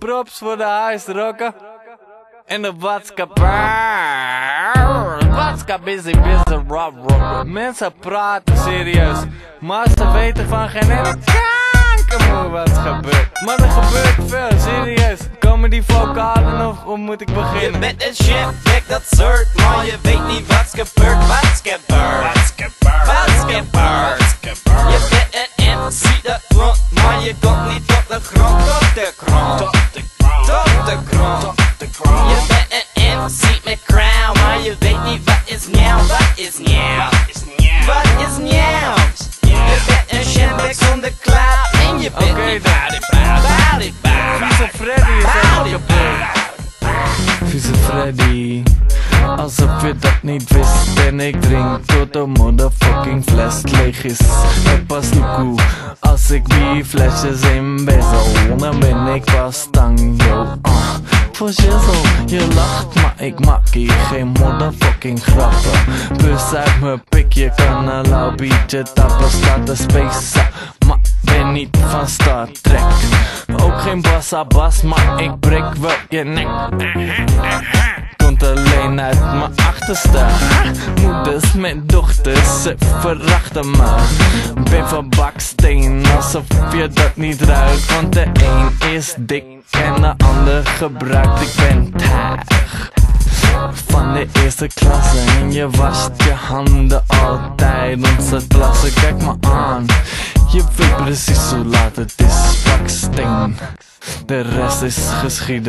props voor de huisrokken. En de watskapper. Watska busy rob. Mensen praten serieus, maar ze weten van geen ene kanker wat gebeurt. Maar er gebeurt veel, serieus. Komen die vocalen of hoe moet ik beginnen? Je bent een chef, kijk dat soort, maar je weet niet wat's gebeurd. Wat's gebeurd. Je bent een MC dat rond, maar je komt niet tot de grond. Tot de grond. Je bent een MC met crown, maar je weet niet wat is nieuw. Wat is nieuw? Wat is nieuw? Je bent een shambek zonder klauw en je bent niet body. Vieze Freddy is ook kapot. Vieze Freddy, alsof je dat niet wist. En ik drink tot de motherfucking fles leeg is. En pas loekoe, als ik die flesjes in bezel, dan ben ik pas stang, yo. Voor shizzle, je lacht, maar ik maak hier geen motherfucking grappen. Bus uit mijn pik, je kan een lauw biertje tappen, staat te spacen. Maar ben niet van Star Trek. Ook geen bassa-bas, maar ik breek wel je nek. Komt alleen uit mijn achterste. Moeders met dochters, ze verachten me. Ben van baksteen, alsof je dat niet ruikt. Want de een is dik en de ander gebruikt. Ik ben tuig van de eerste klasse en je wast je handen altijd. Onze plassen, kijk me aan. Je weet precies hoe laat het is, baksteen. De rest is geschiedenis.